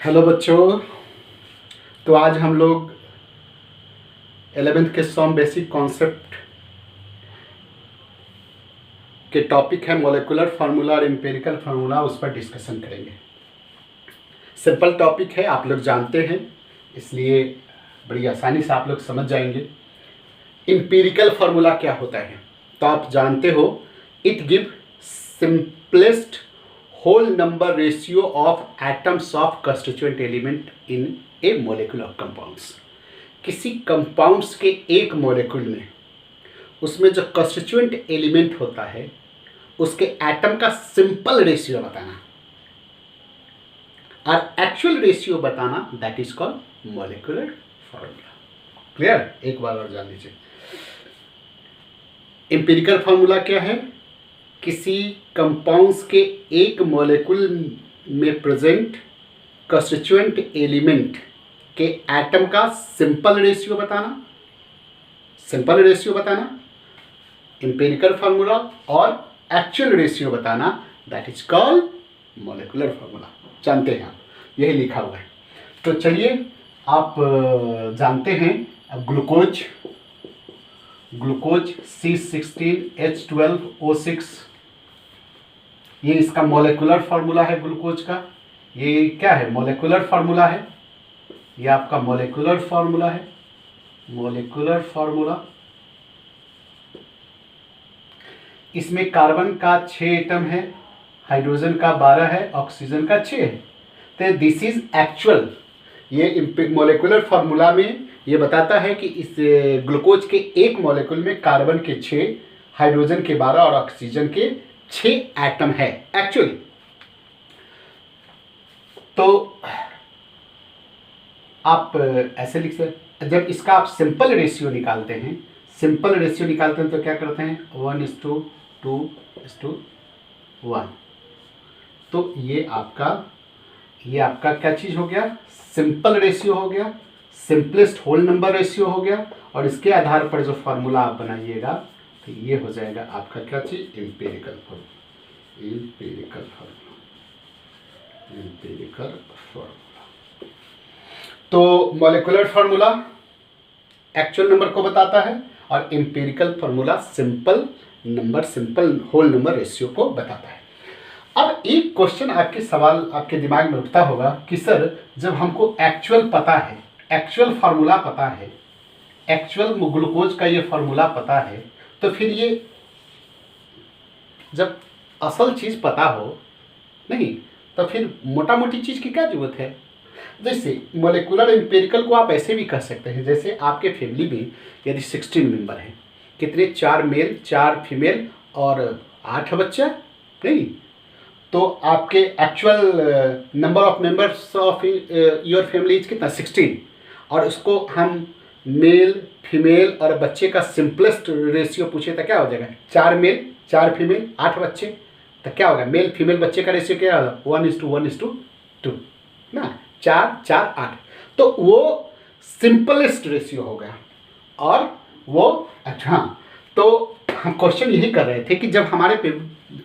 Hello बच्चों। तो आज हम लोग 11th के सॉम बेसिक कॉन्सेप्ट के टॉपिक है मोलेकुलर फार्मूला और एम्पिरिकल फार्मूला, उस पर डिस्कशन करेंगे। सिंपल टॉपिक है, आप लोग जानते हैं, इसलिए बड़ी आसानी से आप लोग समझ जाएंगे। एम्पिरिकल फार्मूला क्या होता है तो आप जानते हो, it give simplest whole number ratio of atoms of constituent element in a molecular compounds। किसी कंपाउंड्स के एक मॉलिक्यूल में उसमें जो कंस्टिट्यूएंट एलिमेंट होता है उसके एटम का सिंपल रेशियो बताना और एक्चुअल रेशियो बताना, that is called molecular formula. Clear? एक बार और जान लीजिए। एम्पिरिकल फार्मूला क्या है? किसी कंपाउंड्स के एक मॉलिक्यूल में प्रेजेंट कंस्टिट्यूएंट एलिमेंट के एटम का सिंपल रेशियो बताना, एम्पिरिकल फार्मूला, और एक्चुअल रेशियो बताना, that is called molecular formula. जानते हैं आप, यही लिखा हुआ है। तो चलिए, आप जानते हैं ग्लूकोज C16H12O6, ये इसका मॉलिक्यूलर फार्मूला है ग्लूकोज का। ये क्या है? मॉलिक्यूलर फार्मूला है। ये आपका मॉलिक्यूलर फार्मूला है, मॉलिक्यूलर फार्मूला। इसमें कार्बन का 6 एटम है, हाइड्रोजन का 12 है, ऑक्सीजन का 6 है। तो दिस इज एक्चुअल। ये मॉलिक्यूलर फार्मूला में ये बताता है कि इस ग्लूकोज के एक मॉलिक्यूल में कार्बन के 6, हाइड्रोजन के 12 और ऑक्सीजन के 6 एटम है एक्चुअली। तो आप ऐसे लिख सकते, जब इसका आप सिंपल रेशियो निकालते हैं तो क्या करते हैं? 1:2:1। तो ये आपका क्या चीज हो गया? सिंपल रेशियो हो गया, सिंपलेस्ट होल नंबर रेशियो हो गया। और इसके आधार पर जो फार्मूला आप बनाइएगा तो ये हो जाएगा आपका क्या चीज? Empirical formula. तो मॉलिक्यूलर फार्मूला एक्चुअल नंबर को बताता है और empirical formula simple whole number ratio को बताता है। अब एक क्वेश्चन आपके दिमाग में उठता होगा कि सर, जब हमको एक्चुअल पता है, एक्चुअल फार्मूला पता है, एक्चुअल ग्लूकोज का ये फार्मूला पता है, तो फिर ये जब असल चीज़ पता हो नहीं तो फिर मोटा मोटी चीज़ की क्या जरूरत है? जैसे मॉलिक्यूलर एम्पिरिकल को आप ऐसे भी कह सकते हैं, जैसे आपके फैमिली में यदि 16 मेंबर हैं, कितने? 4 मेल 4 फीमेल और 8 बच्चा नहीं, तो आपके actual number of members of your family is कितना? 16। और उसको हम मेल फीमेल और बच्चे का सिंपलेस्ट रेशियो पूछे तो क्या हो जाएगा? 4 मेल 4 फीमेल 8 बच्चे, तो क्या होगा? मेल फीमेल बच्चे का रेशियो क्या होगा? 1:1:2 ना, 4 4 8। तो वो सिंपलेस्ट रेशियो हो गया। और वो अच्छा, तो हम क्वेश्चन यही कर रहे थे कि जब हमारे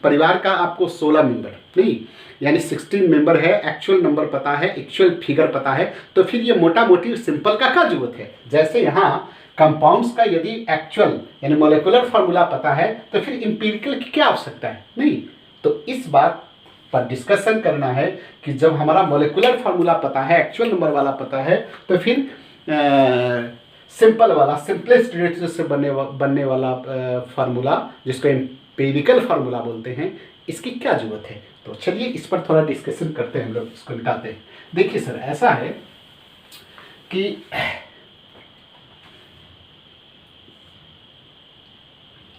परिवार का आपको 16 मेंबर नहीं यानी 16 मेंबर है, एक्चुअल नंबर पता है, एक्चुअल फिगर पता है, तो फिर ये मोटा मोटी सिंपल का क्या जरूरत है? जैसे यहाँ कंपाउंड्स का यदि एक्चुअल यानी मॉलिक्यूलर फार्मूला पता है तो फिर एम्पिरिकल की क्या आवश्यकता है? नहीं। तो इस बात पर डिस्कशन करना है कि जब हमारा मॉलिक्यूलर फार्मूला पता है, एक्चुअल नंबर वाला पता है, तो फिर सिंपल वाला, सिंपलेस्ट रेशियो से बनने वाला फार्मूला, जिसको एम्पिरिकल फार्मूला बोलते हैं, इसकी क्या जरूरत है? तो चलिए इस पर थोड़ा डिस्कशन करते हैं, हम लोग इसको निकालते हैं। देखिए सर, ऐसा है कि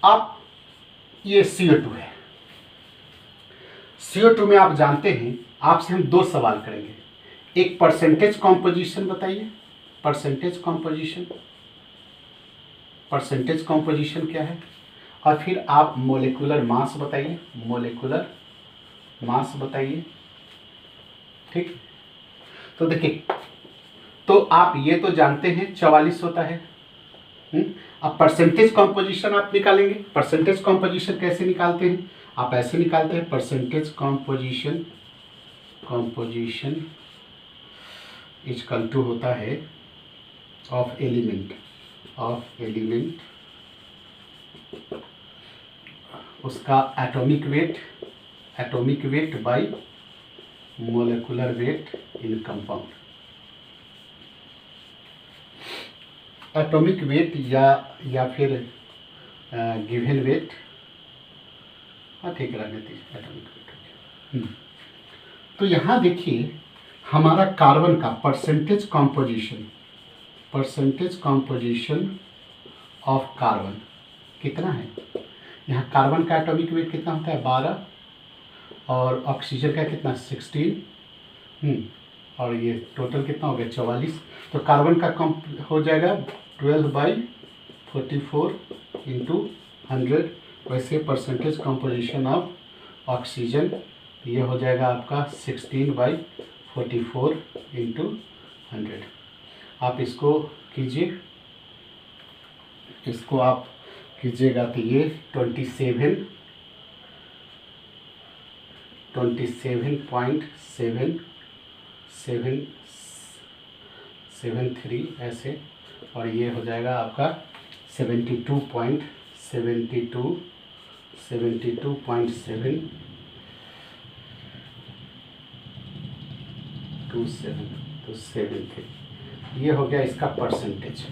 आप ये CO2 है, CO2 में आप जानते हैं, आपसे हम 2 सवाल करेंगे। एक परसेंटेज कॉम्पोजिशन बताइए, परसेंटेज कॉम्पोजिशन क्या है, और फिर आप मोलिकुलर मास बताइए, मोलिकुलर मास बताइए। ठीक, तो देखिए, तो आप ये तो जानते हैं 44 होता है। अब परसेंटेज कॉम्पोजिशन आप निकालेंगे। परसेंटेज कॉम्पोजिशन कैसे निकालते हैं? आप ऐसे निकालते हैं, परसेंटेज कॉम्पोजिशन इजकल टू होता है ऑफ एलिमेंट उसका atomic weight by molecular weight in compound. Atomic weight या फिर गिवन वेट, हाँ ठीक रहने दीजिए, एटॉमिक वेट। तो यहाँ देखिए हमारा कार्बन का परसेंटेज कॉम्पोजिशन ऑफ कार्बन कितना है। यहाँ कार्बन का एटॉमिक वेट कितना होता है 12 और ऑक्सीजन का कितना 16, और ये टोटल कितना हो गया 44। तो कार्बन का कम हो जाएगा 12/44 इंटू 100। वैसे परसेंटेज कॉम्पोजिशन ऑफ ऑक्सीजन ये हो जाएगा आपका 16/44 इंटू 100। आप इसको कीजिए, इसको आप कीजिएगा तो ये 27.773 ऐसे, और ये हो जाएगा आपका 72.73। ये हो गया इसका परसेंटेज।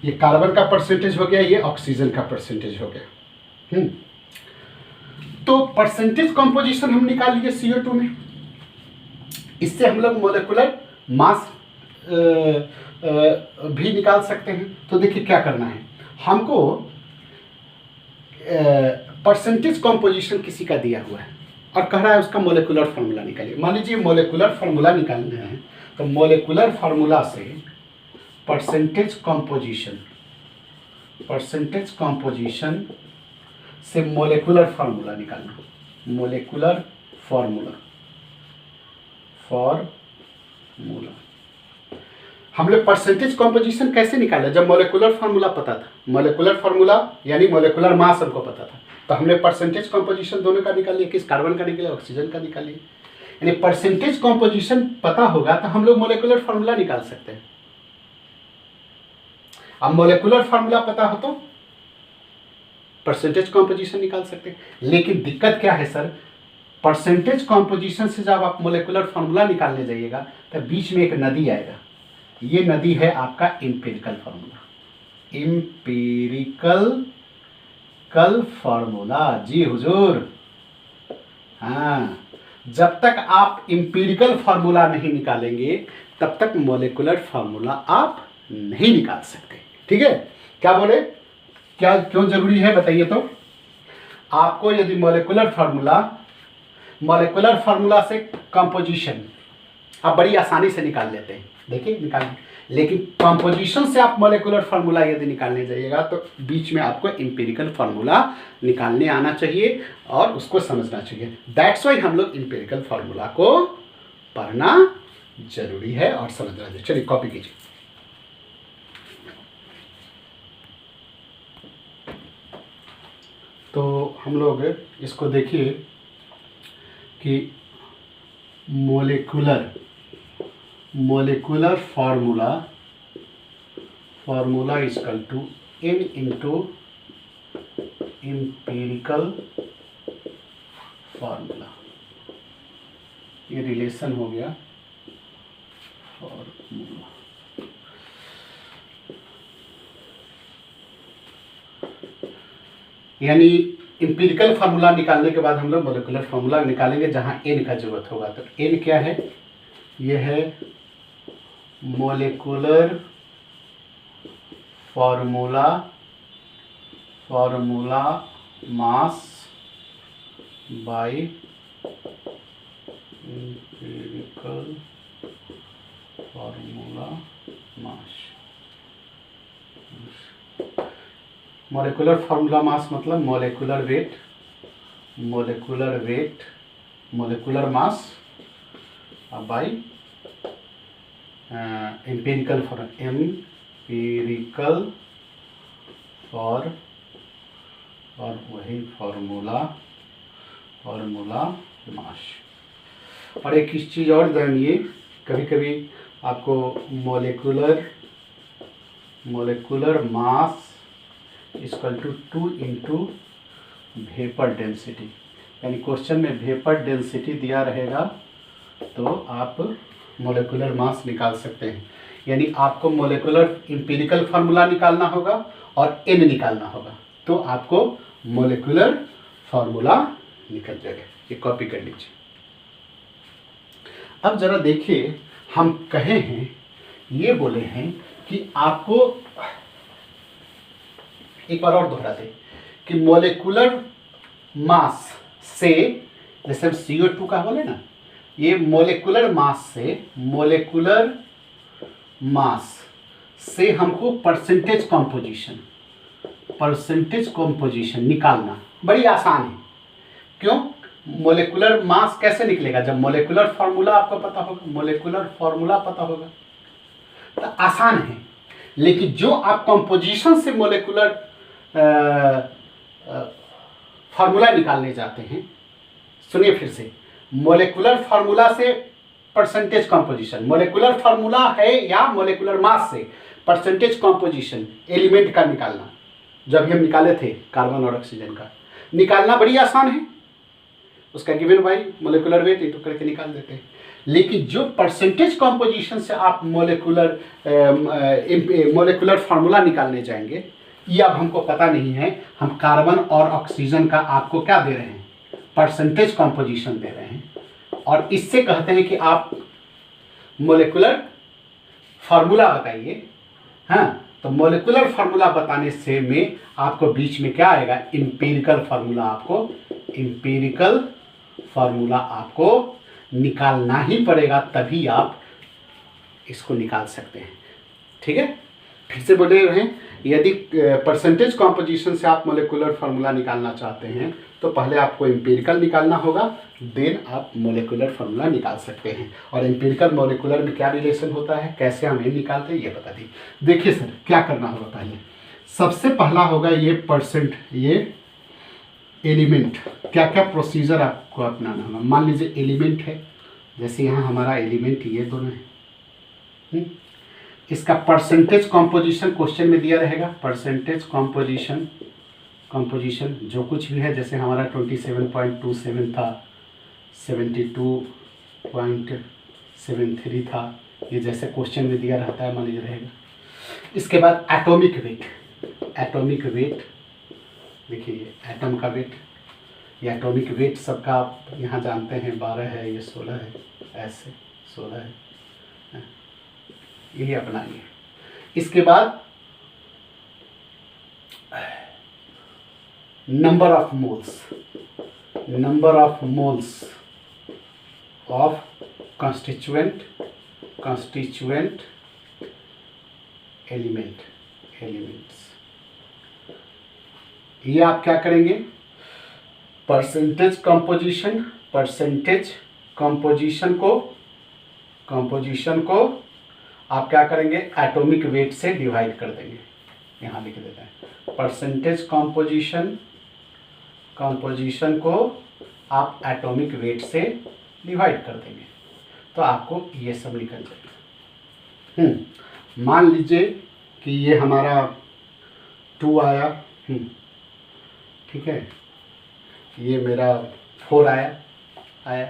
ये कार्बन का परसेंटेज हो गया, ये ऑक्सीजन का परसेंटेज हो गया। तो परसेंटेज कंपोजिशन हम निकाल लिए CO2 में। इससे हम लोग मोलिकुलर मास भी निकाल सकते हैं। तो देखिए क्या करना है हमको, परसेंटेज कंपोजिशन किसी का दिया हुआ है और कह रहा है उसका मोलिकुलर फार्मूला निकालिए। मान लीजिए मोलिकुलर फार्मूला निकालना है, तो मोलिकुलर फार्मूला से परसेंटेज कंपोजिशन से मोलिकुलर फार्मूला निकालना। मोलिकुलर फार्मूला हम लोग परसेंटेज कंपोजिशन कैसे निकाले, जब मोलिकुलर फार्मूला पता था। मोलिकुलर फार्मूला यानी मोलिकुलर मास हमको पता था, तो हमने परसेंटेज कंपोजिशन दोनों का निकाल लिया, किस कार्बन का निकाले, ऑक्सीजन का निकालिए। यानी परसेंटेज कंपोजिशन पता होगा तो हम लोग मोलिकुलर फार्मूला निकाल सकते हैं। अब मोलिकुलर फार्मूला पता हो तो परसेंटेज कंपोजिशन निकाल सकते हैं। लेकिन दिक्कत क्या है सर, परसेंटेज कंपोजिशन से जब आप मोलिकुलर फार्मूला निकालने जाइएगा तो बीच में एक नदी आएगा। ये नदी है आपका एम्पिरिकल फार्मूला। जी हुजूर, हाँ, जब तक आप एम्पिरिकल फार्मूला नहीं निकालेंगे तब तक मोलिकुलर फार्मूला आप नहीं निकाल सकते। ठीक है, क्या बोले, क्या क्यों जरूरी है बताइए। तो आपको यदि मोलिकुलर फार्मूला से कंपोजिशन आप बड़ी आसानी से निकाल लेते हैं, देखिए निकाल, लेकिन कंपोजिशन से आप मोलिकुलर फार्मूला यदि निकालने जाइएगा तो बीच में आपको एम्पिरिकल फार्मूला निकालने आना चाहिए और उसको समझना चाहिए। दैट्स वाई हम लोग एम्पिरिकल फार्मूला को पढ़ना जरूरी है और समझना चाहिए। चलिए कॉपी कीजिए। तो हम लोग इसको देखिए कि molecular formula is equal to N into empirical formula. ये रिलेशन हो गया फार्मूला। यानी एम्पिरिकल फार्मूला निकालने के बाद हम लोग मोलिकुलर फार्मूला निकालेंगे जहां N का जरूरत होगा। तो N क्या है, ये है molecular formula mass by empirical formula mass. Molecular formula mass मतलब मोलिकुलर मास बाय एम्पिरिकल और वही फार्मूला मास। और एक चीज़ और जानिए, कभी कभी आपको molecular mass equal to 2 into vapour density, यानी क्वेश्चन में वेपर डेंसिटी दिया रहेगा तो आप मोलिकुलर मास निकाल सकते हैं। यानी आपको मोलिकुलर एम्पिरिकल फार्मूला निकालना होगा और n निकालना होगा, तो आपको मोलिकुलर फार्मूला निकल जाएगा। ये कॉपी कर लीजिए। अब जरा देखिए, हम कहे हैं, ये बोले हैं कि आपको एक बार और दोहरा दें कि मोलिकुलर मास से, जैसे हम CO2 का बोले ना, ये मोलिकुलर मास से हमको परसेंटेज कॉम्पोजिशन निकालना बड़ी आसान है। क्यों? मोलिकुलर मास कैसे निकलेगा? जब मोलिकुलर फार्मूला आपको पता होगा, तो आसान है। लेकिन जो आप कंपोजिशन से मोलिकुलर फार्मूला निकालने जाते हैं, सुनिए फिर से, मोलिकुलर फार्मूला से परसेंटेज कंपोजिशन, मोलिकुलर फार्मूला है या मोलिकुलर मास से परसेंटेज कंपोजिशन एलिमेंट का निकालना, जब हम निकाले थे कार्बन और ऑक्सीजन का, निकालना बड़ी आसान है। उसका given by molecular weight into करके निकाल देते हैं। लेकिन जो परसेंटेज कंपोजिशन से आप मोलिकुलर फार्मूला निकालने जाएंगे, ये अब हमको पता नहीं है। हम कार्बन और ऑक्सीजन का आपको क्या दे रहे हैं? परसेंटेज कंपोजिशन दे रहे हैं, और इससे कहते हैं कि आप मोलिकुलर फार्मूला बताइए। हाँ, तो मोलिकुलर फार्मूला बताने से में आपको बीच में क्या आएगा? एम्पिरिकल फार्मूला आपको निकालना ही पड़ेगा, तभी आप इसको निकाल सकते हैं। ठीक है, फिर से बोले रहे हैं, यदि परसेंटेज कॉम्पोजिशन से आप मोलिकुलर फार्मूला निकालना चाहते हैं तो पहले आपको एम्पिरिकल निकालना होगा, देन आप मोलिकुलर फार्मूला निकाल सकते हैं। और एम्पिरिकल मोलिकुलर में क्या रिलेशन होता है, कैसे हम ये निकालते हैं, ये बता दी। देखिए सर, क्या करना होगा? पहले सबसे पहला होगा ये एलिमेंट, क्या क्या प्रोसीजर आपको अपनाना होगा। मान लीजिए एलिमेंट है, जैसे यहाँ हमारा एलिमेंट ये दोनों है, इसका परसेंटेज कॉम्पोजिशन क्वेश्चन में दिया रहेगा। परसेंटेज कॉम्पोजिशन जो कुछ भी है, जैसे हमारा 27.27 था, 72.73 था, ये जैसे क्वेश्चन में दिया रहता है मान लीजिए रहेगा। इसके बाद एटॉमिक वेट, देखिए ये एटम का वेट, ये एटॉमिक वेट सबका आप यहाँ जानते हैं, 12 है, ये 16 है, ऐसे 16 है, यही अपनाइए। इसके बाद number of moles of constituent elements, ये आप क्या करेंगे? परसेंटेज कंपोजिशन को आप क्या करेंगे? एटॉमिक वेट से डिवाइड कर देंगे। यहाँ लिख देते हैं, परसेंटेज कंपोजिशन को आप एटॉमिक वेट से डिवाइड कर देंगे, तो आपको ये सब निकल जाएगा। मान लीजिए कि ये हमारा 2 आया, ठीक है, ये मेरा 4 आया।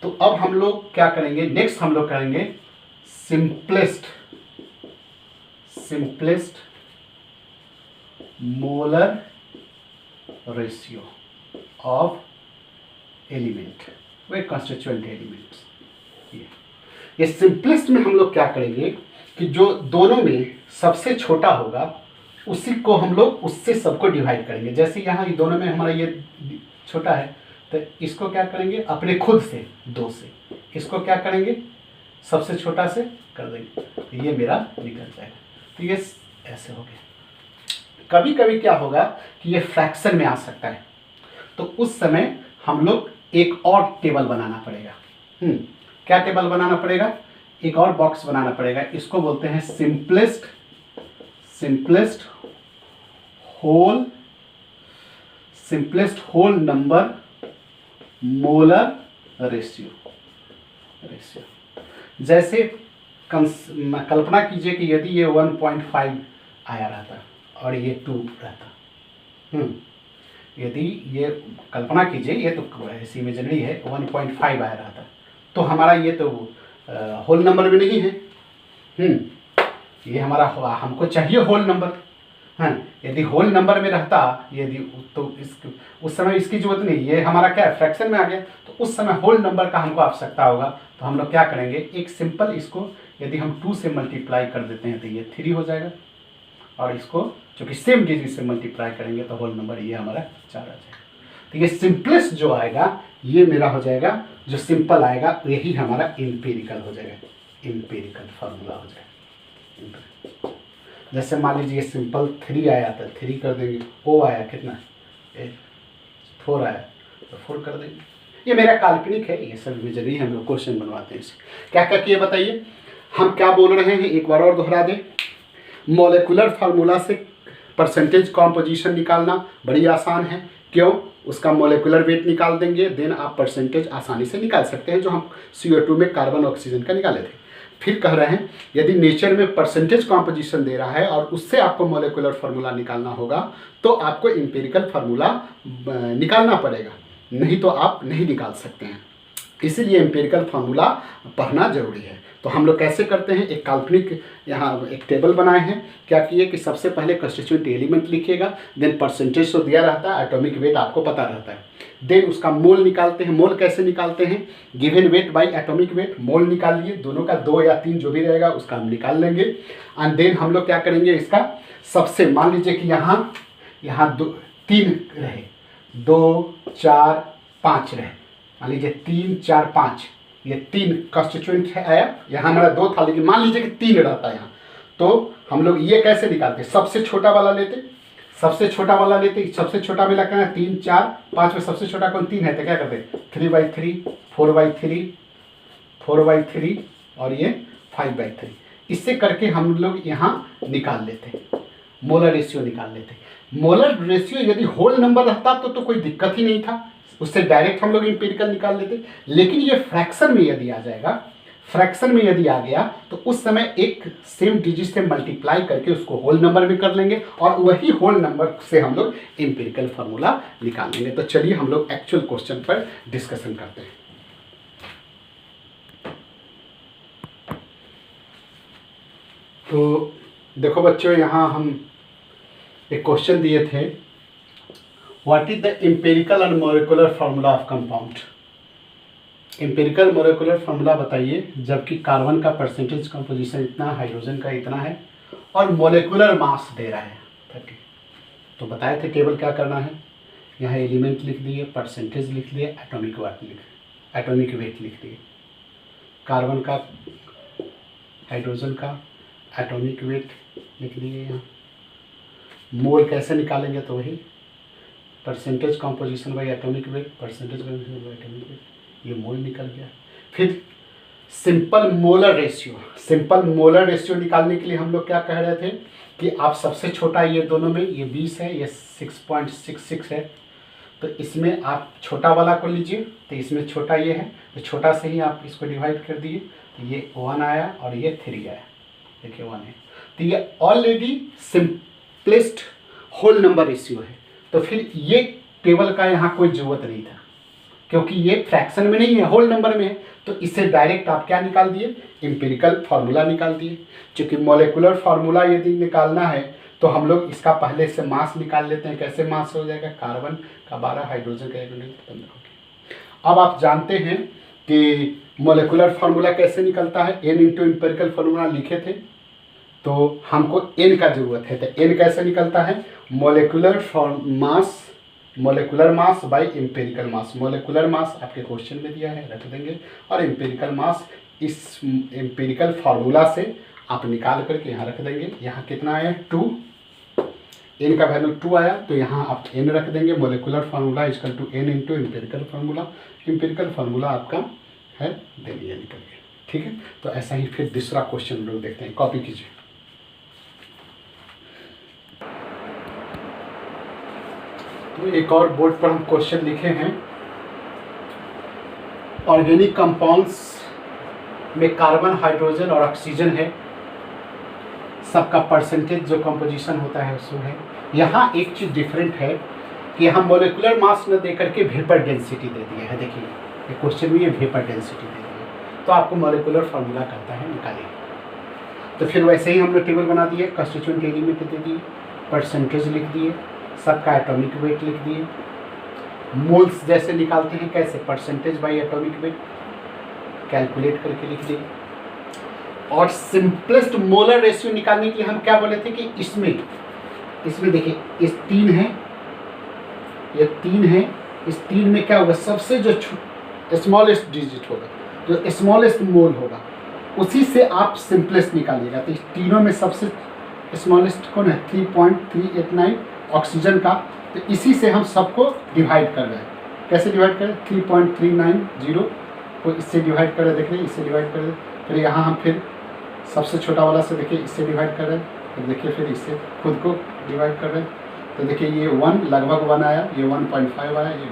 तो अब हम लोग क्या करेंगे? नेक्स्ट हम लोग करेंगे simplest molar ratio of element, way constituent elements. ये सिंपलेस्ट में हम लोग क्या करेंगे कि जो दोनों में सबसे छोटा होगा उसी को हम लोग उससे सबको डिवाइड करेंगे। जैसे यहाँ ये दोनों में हमारा ये छोटा है, तो इसको क्या करेंगे? अपने खुद से 2 से इसको क्या करेंगे? सबसे छोटा से कर देंगे, तो ये मेरा निकल जाएगा। तो ये ऐसे हो गया। कभी कभी क्या होगा कि ये फ्रैक्शन में आ सकता है, तो उस समय हम लोग एक और टेबल बनाना पड़ेगा। क्या टेबल बनाना पड़ेगा? एक और बॉक्स बनाना पड़ेगा। इसको बोलते हैं simplest whole number molar ratio. जैसे कल्पना कीजिए कि यदि ये 1.5 आया रहता और ये 2 रहता, यदि ये कल्पना कीजिए, ये तो ऐसी इमेजिनरी है, 1.5 आया रहता तो हमारा ये तो होल नंबर भी नहीं है। ये हमारा हमको चाहिए होल नंबर। हाँ, यदि होल नंबर में रहता, यदि तो उस समय इसकी जरूरत नहीं, ये हमारा क्या है, फ्रैक्शन में आ गया, तो उस समय होल नंबर का हमको आवश्यकता होगा। तो हम लोग क्या करेंगे, एक सिंपल इसको यदि हम 2 से मल्टीप्लाई कर देते हैं तो ये 3 हो जाएगा, और इसको चूँकि सेम डिजिट से मल्टीप्लाई करेंगे तो होल नंबर ये हमारा 4 आ जाएगा। तो ये सिंपलेस्ट जो आएगा ये मेरा हो जाएगा, जो सिंपल आएगा यही हमारा एम्पिरिकल हो जाएगा, एम्पिरिकल फार्मूला हो जाएगा। जैसे मान लीजिए सिंपल 3 आया था, 3 कर देंगे, ओ आया कितना, 4 आया तो 4 कर देंगे। ये मेरा काल्पनिक है, ये सब इमेजरी हम लोग क्वेश्चन बनवाते हैं। इसे क्या क्या किए बताइए, हम क्या बोल रहे हैं, एक बार और दोहरा दें। मॉलिक्यूलर फार्मूला से परसेंटेज कॉम्पोजिशन निकालना बड़ी आसान है। क्यों, उसका मॉलिक्यूलर वेट निकाल देंगे, देन आप परसेंटेज आसानी से निकाल सकते हैं, जो हम CO2 में कार्बन ऑक्सीजन का निकाले थे। फिर कह रहे हैं यदि नेचर में परसेंटेज कॉम्पोजिशन दे रहा है और उससे आपको मॉलिक्यूलर फार्मूला निकालना होगा तो आपको एम्पिरिकल फार्मूला निकालना पड़ेगा, नहीं तो आप नहीं निकाल सकते हैं। इसीलिए एम्पिरिकल फार्मूला पढ़ना जरूरी है। तो हम लोग कैसे करते हैं, एक काल्पनिक यहाँ एक टेबल बनाए हैं। क्या किए कि सबसे पहले कंस्टिट्यूएंट एलिमेंट लिखिएगा, देन परसेंटेज तो दिया रहता है, एटॉमिक वेट आपको पता रहता है, देन उसका मोल निकालते हैं। मोल कैसे निकालते हैं, given weight by atomic weight, mole निकालिए, दोनों का 2 या 3 जो भी रहेगा उसका हम निकाल लेंगे। एंड देन हम लोग क्या करेंगे, इसका सबसे मान लीजिए कि यहाँ 3 रहे, 2 4 5 रहे, मान लीजिए 3 4 5, ये 3 कंस्टिट्यूएंट है आया। यहाँ हमारा 2 था लेकिन मान लीजिए कि 3 रहता है यहाँ, तो हम लोग ये कैसे निकालते, सबसे छोटा वाला लेते, सबसे छोटा वाला लेते, सबसे छोटा में लगता है 3 4 5 में सबसे छोटा कौन 3 है, तो क्या करते 3/3 4/3 4/3 और ये 5/3। इससे करके हम लोग यहाँ निकाल लेते, मोलर रेशियो निकाल लेते। मोलर रेशियो यदि होल नंबर रहता तो कोई दिक्कत ही नहीं था, उससे डायरेक्ट हम लोग एम्पिरिकल निकाल लेते। लेकिन ये फ्रैक्शन में यदि आ जाएगा, फ्रैक्शन में यदि आ गया तो उस समय एक सेम डिजिट से मल्टीप्लाई करके उसको होल नंबर में कर लेंगे और वही होल नंबर से हम लोग एम्पिरिकल फार्मूला निकाल लेंगे। तो चलिए हम लोग एक्चुअल क्वेश्चन पर डिस्कशन करते हैं। तो देखो बच्चों, यहाँ हम एक क्वेश्चन दिए थे, what is the empirical and molecular formula of compound. Empirical molecular formula बताइए, जबकि कार्बन का परसेंटेज कंपोजिशन इतना, हाइड्रोजन का इतना है और मॉलिक्यूलर मास दे रहा है 30। तो बताए थे टेबल क्या करना है, यहाँ एलिमेंट लिख दिए, परसेंटेज लिख दिए, एटॉमिक वेट लिख दिए, कार्बन का, हाइड्रोजन का एटॉमिक वेट लिख दिए। यहाँ मोल कैसे निकालेंगे, तो वही percentage composition by atomic wait, percentage composition by atomic wait, ये मोल निकल गया। फिर सिंपल मोलर रेशियो निकालने के लिए हम लोग क्या कह रहे थे कि आप सबसे छोटा ये दोनों में, ये 20 है, ये 6.66 है, तो इसमें आप छोटा वाला को लीजिए, तो इसमें छोटा ये है, तो छोटा से ही आप इसको डिवाइड कर दिए, तो ये 1 आया और ये 3 आया, देखिए 1 है। तो ये already simplest whole number ratio है। तो फिर ये टेबल का यहाँ कोई ज़रूरत नहीं था, क्योंकि ये फ्रैक्शन में नहीं है, होल नंबर में है। तो इससे डायरेक्ट आप क्या निकाल दिए, एम्पिरिकल फार्मूला निकाल दिए। क्योंकि मॉलिक्यूलर फार्मूला यदि निकालना है तो हम लोग इसका पहले से मास निकाल लेते हैं। कैसे मास हो जाएगा, कार्बन का 12, हाइड्रोजन का 15 हो गया। अब आप जानते हैं कि मॉलिक्यूलर फार्मूला कैसे निकलता है, n इंटू एम्पिरिकल फार्मूला लिखे थे, तो हमको n का जरूरत है। तो n कैसे निकलता है, molecular mass by empirical mass. Molecular mass आपके क्वेश्चन में दिया है, रख देंगे, और एम्पिरिकल मास इस एम्पिरिकल फार्मूला से आप निकाल करके यहाँ रख देंगे। यहाँ कितना आया, 2, n का वैल्यू 2 आया, तो यहाँ आप n रख देंगे। Molecular formula equal to n into empirical formula. Empirical formula आपका है, दे दिया, निकल गया। ठीक है, तो ऐसा ही फिर दूसरा क्वेश्चन लोग देखते हैं, कॉपी कीजिए। तो एक और बोर्ड पर हम क्वेश्चन लिखे हैं, ऑर्गेनिक कंपाउंड्स में कार्बन, हाइड्रोजन और ऑक्सीजन है, सबका परसेंटेज जो कंपोजिशन होता है उसमें है। यहाँ एक चीज़ डिफरेंट है कि यहाँ मोलिकुलर मास न दे करके वेपर डेंसिटी दे दिया है। देखिए ये क्वेश्चन में ये वेपर डेंसिटी दे दी है, तो आपको मोलिकुलर फार्मूला करता है निकालिए। तो फिर वैसे ही हम लोग टेबल बना दिए, कंस्टिट्यूएंट एलिमेंट दे दिए, परसेंटेज लिख दिए, सबका एटॉमिक वेट लिख दिए। मोल्स जैसे निकालते हैं कैसे, percentage by atomic weight calculate करके लिख दिए। और सिंपलेस्ट मोलर रेशियो निकालने के लिए हम क्या बोले थे कि इसमें देखिए इस 3 है, ये 3 है, इस 3 में क्या होगा, सबसे जो स्मॉलेस्ट डिजिट होगा, जो स्मॉलेस्ट मोल होगा, उसी से आप सिंपलेस्ट निकालिएगा। तो इस तीनों में सबसे स्मॉलेस्ट कौन है, 3.389 ऑक्सीजन का। तो इसी से हम सबको डिवाइड कर रहे हैं। कैसे डिवाइड करें, 3.390 को इससे डिवाइड कर रहे हैं, देख रहे हैं, इससे डिवाइड कर रहे हैं। फिर यहाँ हम फिर सबसे छोटा वाला से देखिए इससे डिवाइड कर रहे हैं, फिर देखिए फिर इससे खुद को डिवाइड कर रहे हैं। तो देखिए ये 1 लगभग 1 आया, ये 1.5 आया, ये 1।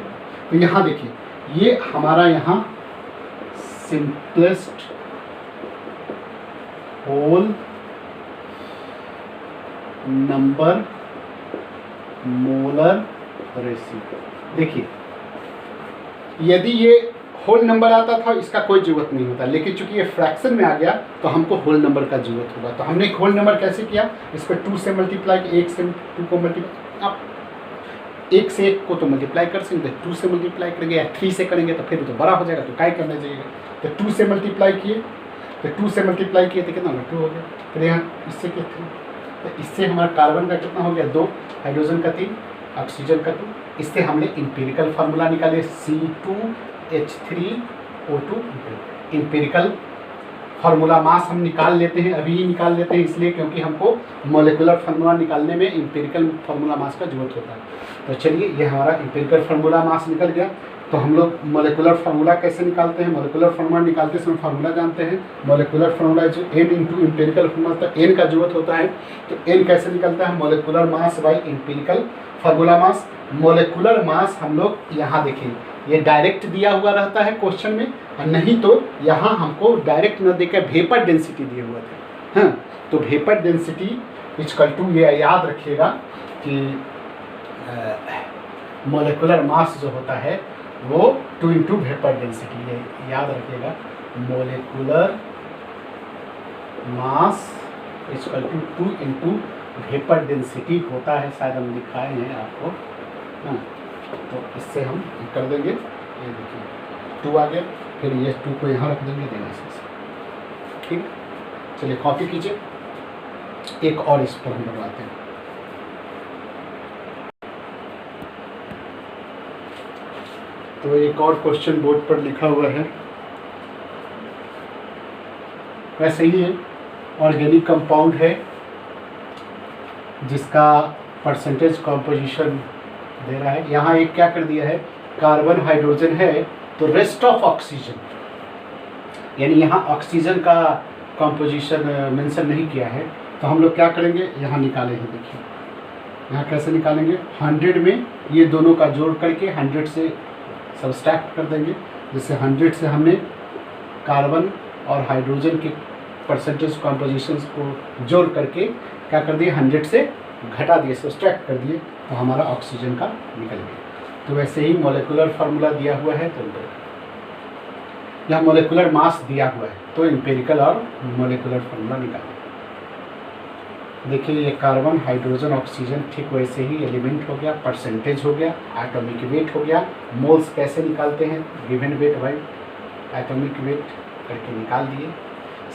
तो यहाँ देखिए ये हमारा यहाँ simplest whole number molar ratio. देखिए यदि ये होल नंबर आता था इसका कोई जरूरत नहीं होता, लेकिन चूंकि ये फ्रैक्शन में आ गया तो हमको होल नंबर का जरूरत होगा। तो हमने होल नंबर कैसे किया, इस पर 2 से मल्टीप्लाई, 1 से 2 को मल्टीप्लाई, आप 1 से 1 को तो मल्टीप्लाई कर सकते हैं, 2 से मल्टीप्लाई करेंगे या 3 से करेंगे तो फिर तो बड़ा हो जाएगा, तो क्या करना चाहिए। तो 2 से मल्टीप्लाई किए, तो 2 से मल्टीप्लाई किए तो कितना होगा, 2 हो गया। फिर यहाँ इससे कितना, तो इससे हमारा कार्बन का कितना हो गया, 2, हाइड्रोजन का 3, ऑक्सीजन का 2। इससे हमने इंपेरिकल फार्मूला निकाले, C2H3O2। इंपेरिकल फार्मूला मास हम निकाल लेते हैं, अभी ही निकाल लेते हैं, इसलिए क्योंकि हमको मोलिकुलर फार्मूला निकालने में इंपेरिकल फार्मूला मास का जरूरत होता है। तो चलिए ये हमारा इंपेरिकल फार्मूला मास निकल गया। तो हम लोग मोलिकुलर फार्मूला कैसे निकालते हैं, मोलिकुलर फार्मूला निकालते समय फार्मूला जानते हैं। मोलिकुलर फार्मूला जो n इंटू इंपेरिकल फार्मूला, तो n का जरूरत होता है, तो n कैसे निकलता है, molecular mass by empirical formula mass. Molecular mass हम लोग यहाँ देखें, ये डायरेक्ट दिया हुआ रहता है क्वेश्चन में, और नहीं तो यहाँ हमको डायरेक्ट न देकर वेपर डेंसिटी दिए हुआ था। हाँ, तो वेपर डेंसिटी इक्वल टू, ये याद रखिएगा कि मोलिकुलर मास जो होता है वो 2 इंटू वेपर डेंसिटी, ये याद रखिएगा। Molecular mass equal to 2 into vapour density होता है, शायद हम दिखाए हैं आपको। हाँ, तो इससे हम कर देंगे, ये देखिए 2 आ गया, फिर ये 2 को यहाँ रख देंगे देने से, ठीक। चलिए कॉपी कीजिए, एक और इस पर हम बनवाते हैं। तो एक और क्वेश्चन बोर्ड पर लिखा हुआ है, वैसे ही है, ऑर्गेनिक कंपाउंड है जिसका परसेंटेज कंपोजिशन दे रहा है। यहाँ एक क्या कर दिया है, कार्बन हाइड्रोजन है तो रेस्ट ऑफ ऑक्सीजन, यानी यहाँ ऑक्सीजन का कंपोजिशन मेंशन नहीं किया है। तो हम लोग क्या करेंगे, यहाँ निकालेंगे। देखिए यहाँ कैसे निकालेंगे, 100 में ये दोनों का जोड़ करके 100 से सब्सट्रैक्ट कर देंगे। जैसे 100 से हमने कार्बन और हाइड्रोजन के परसेंटेज कंपोजिशंस को जोड़ करके क्या कर दिए, 100 से घटा दिए, सब्सट्रैक्ट कर दिए, तो हमारा ऑक्सीजन का निकल गया। तो वैसे ही मोलिकुलर फार्मूला दिया हुआ है, तो यहाँ मोलिकुलर मास दिया हुआ है, तो इंपेरिकल और मोलिकुलर फार्मूला निकालें। देखिए ये कार्बन, हाइड्रोजन, ऑक्सीजन, ठीक वैसे ही एलिमेंट हो गया, परसेंटेज हो गया, एटॉमिक वेट हो गया। मोल्स कैसे निकालते हैं, given weight by atomic weight करके निकाल दिए।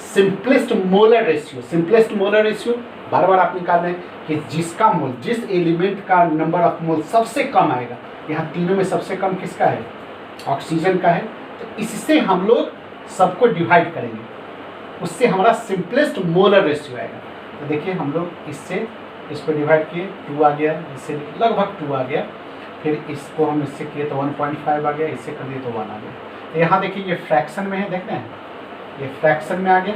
Simplest molar ratio, simplest molar ratio बार बार आप निकाल रहे हैं कि जिसका मोल, जिस एलिमेंट का नंबर ऑफ मोल सबसे कम आएगा, यहाँ तीनों में सबसे कम किसका है, ऑक्सीजन का है। तो इससे हम लोग सबको डिवाइड करेंगे, उससे हमारा सिंपलेस्ट मोलर रेशियो आएगा। तो देखिए हम लोग इससे इस पर डिवाइड किए, 2 आ गया, इससे लगभग 2 आ गया, फिर इसको हम इससे किए तो 1.5 आ गया, इससे कर दिए तो 1 आ गया। तो यहाँ देखिए ये फ्रैक्शन में है, देख रहे हैं, ये फ्रैक्शन में आ गया।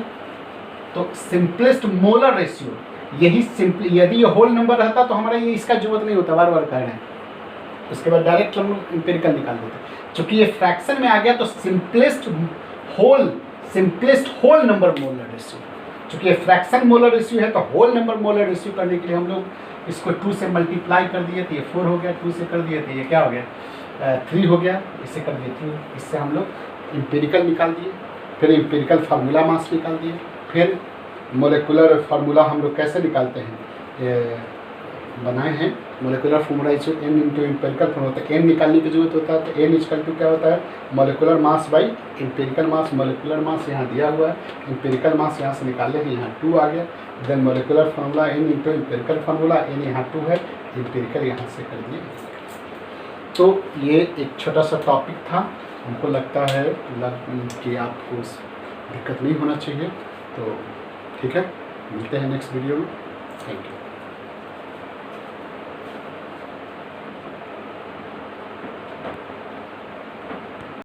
तो सिंपलेस्ट मोलर रेशियो यही सिंपल, यदि ये होल नंबर रहता तो हमारा ये इसका जरूरत नहीं होता, बार बार कह रहे हैं। उसके बाद डायरेक्ट हम लोग इंपेरिकल निकाल देते। चूँकि ये फ्रैक्शन में आ गया तो simplest whole simplest whole number molar ratio. चूँकि ये फ्रैक्शन मोलर रेशियो है तो होल नंबर मोलर रेशियो करने के लिए हम लोग इसको 2 से मल्टीप्लाई कर दिए तो ये 4 हो गया, 2 से कर दिए तो ये क्या हो गया 3 हो गया, इससे कर दिए 3। इससे हम लोग एम्पिरिकल निकाल दिए, फिर एम्पिरिकल फार्मूला मास निकाल दिए, फिर मोलिकुलर फार्मूला हम लोग कैसे निकालते हैं, ये बनाए हैं molecular formula is n into empirical formula. तो n निकालने की जरूरत होता है तो n इक्वल टू क्या होता है molecular mass by empirical mass. Molecular mass यहाँ दिया हुआ है, एम्पिरिकल मास यहाँ से निकाले हैं, यहाँ 2 आ गया। Then molecular formula n into empirical formula, n यहाँ 2 है, एम्पिरिकल यहाँ से कर दिए। तो ये एक छोटा सा टॉपिक था, हमको लगता है कि आपको दिक्कत नहीं होना चाहिए। तो ठीक है, मिलते हैं नेक्स्ट वीडियो में। Thank you.